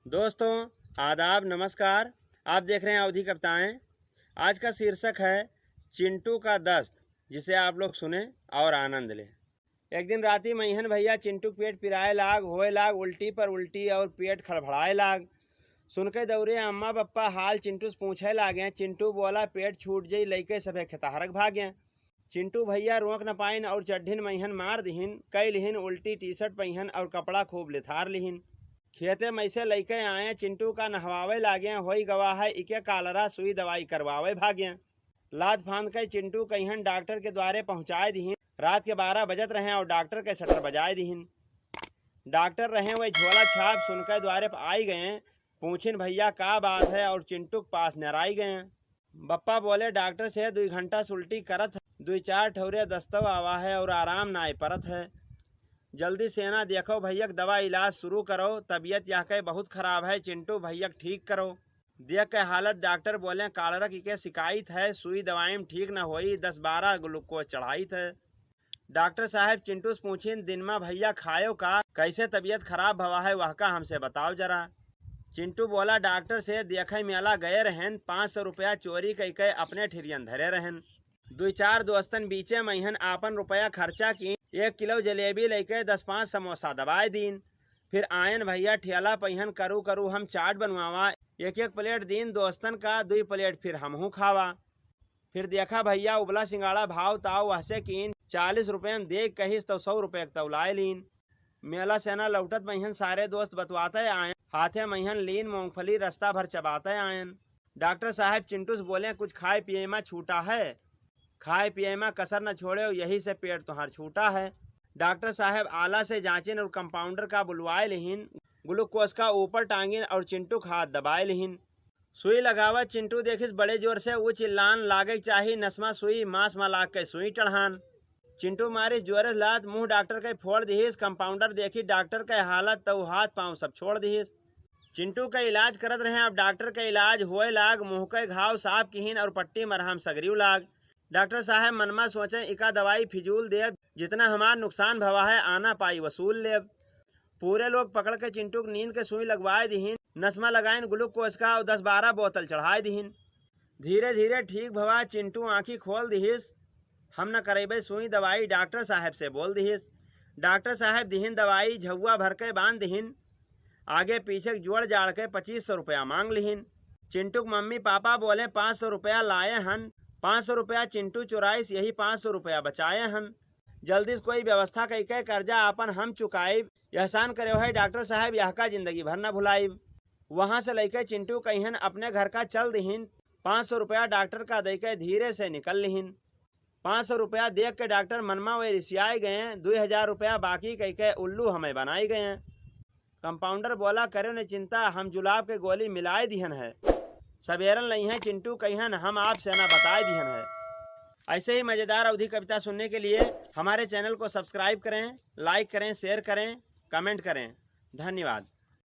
दोस्तों आदाब नमस्कार। आप देख रहे हैं अवधि कविताएं। आज का शीर्षक है चिंटू का दस्त, जिसे आप लोग सुने और आनंद लें। एक दिन राती मैहन भैया चिंटू पेट पिराए लाग, होए लाग उल्टी पर उल्टी और पेट खड़बड़ाए लाग। सुनके दौड़े अम्मा बप्पा हाल चिंटू से पूछे लागे। चिंटू बोला पेट छूट जई, लइके सभे खेतहरक भागे। चिंटू भैया रोक न पाइन और चढ़िन मैहन मार दिहिन, कई लिहिन उल्टी टी शर्ट पहिन और कपड़ा खूब लिथार लिहिन। खेते में से लइके आए, चिंटू का नहवावे लागे, होई गवा है इके कालरा सुई दवाई करवावे भागे। लाद फांद के चिंटू कहिन डॉक्टर के द्वारे पहुंचाए दिहिन। रात के 12 बजत रहे और डॉक्टर के शटर बजाए दिहिन। डॉक्टर रहे वही झोला छाप सुनकर द्वारे पर आई गए, पूछिन भैया का बात है और चिंटू के पास नराई गए। बप्पा बोले डॉक्टर से 2 घंटा उल्टी करत है, 2-4 ठौरे दस्तव आवा है और आराम नाय परत है। जल्दी सेना देखो भैया दवा इलाज शुरू करो, तबीयत यह के बहुत खराब है, चिंटू भैया ठीक करो। देख के हालत डॉक्टर बोले कालरा की के शिकायत है, सुई दवाई में ठीक न होई, 10-12 ग्लूकोज चढ़ाई थे। डॉक्टर साहब चिंटू से पूछिन दिन में भैया खायो का, कैसे तबीयत खराब भवा है वह का हमसे बताओ जरा। चिंटू बोला डॉक्टर से देखे मेला गए रहन, 500 रुपया चोरी कई अपने ठिरियन धरे रहन। 2-4 दोस्तन बीचे मैहन आपन रुपया खर्चा की, 1 किलो जलेबी लेके 10-5 समोसा दबाए दीन। फिर आयन भैया ठेला पहिन करू हम चाट बनवावा, 1-1 प्लेट दीन दोस्तन का, 2 प्लेट फिर हमहू खावा। फिर देखा भैया उबला सिंगाड़ा भाव ताव वहसे कीन, 40 रुपये में देख कहिस तो 100 रुपये तौलाए लीन। मेला सेना लौटत मैहन सारे दोस्त बतवाते आयन, हाथे मैहन लीन मूंगफली रास्ता भर चबाते आयन। डॉक्टर साहब चिंटू से बोले कुछ खाए पिए में छूटा है, खाए पिए में कसर न छोड़े, यही से पेट तुम्हार छूटा है। डॉक्टर साहब आला से जांचिन और कंपाउंडर का बुलवाए लिहिन, ग्लूकोज का ऊपर टांगिन और चिंटू का हाथ दबाए लिहिन। सुई लगावा चिंटू देखिस बड़े जोर से, वो चिल्लान लागे चाही नसमा सुई मांस में लाग के सुई चढ़ान। चिंटू मारिस जोरे लात, मुंह डॉक्टर के फोड़ दिहिस। कंपाउंडर देखी डॉक्टर के हालत तो हाथ पांव सब छोड़ दिहिस। चिंटू का इलाज करत रहे, अब डॉक्टर का इलाज होए लाग, मुंह के घाव साफ किहिन और पट्टी मरहम सगरियो लाग। डॉक्टर साहब मनमा सोचे इका दवाई फिजूल देव, जितना हमार नुकसान भवा है आना पाई वसूल लेव। पूरे लोग पकड़ के चिंटू की नींद के सुई लगवाए दिहिन, नसमा लगाइन ग्लूकोज का और 10-12 बोतल चढ़ाए दिहिन। धीरे धीरे ठीक भवा, चिंटू आँखी खोल दिहिस। हम न करेबे सुई दवाई, डॉक्टर साहब से बोल दिहिस। डॉक्टर साहब दिहिन दवाई, झुआ भर के बांध दिहिन। आगे पीछे जोड़ जाड़ के 2500 रुपया मांग लिहिन। चिंटू के मम्मी पापा बोले 500 रुपया लाए हन। 500 रुपया चिंटू चुराइस, यही 500 रुपया बचाए हन। जल्दी से कोई व्यवस्था कई कर्जा आपन हम चुकाइब, एहसान करे है डॉक्टर साहब यह का जिंदगी भर न भुलाइब। वहाँ से लेके चिंटू कहिन अपने घर का चल दिहिन। 500 रुपया डॉक्टर का दे के धीरे से निकल लिहिन। 500 रुपया देख के डॉक्टर मनमा वे रिसियाए गए, 2000 रुपया बाकी कह के उल्लू हमें बनाई गए। कंपाउंडर बोला करो न चिंता, हम जुलाब के गोली मिलाए दिहन है, सवेरन नहीं है चिंटू कहिन हम आपसे ना बताए दिहन है। ऐसे ही मज़ेदार अवधि कविता सुनने के लिए हमारे चैनल को सब्सक्राइब करें, लाइक करें, शेयर करें, कमेंट करें। धन्यवाद।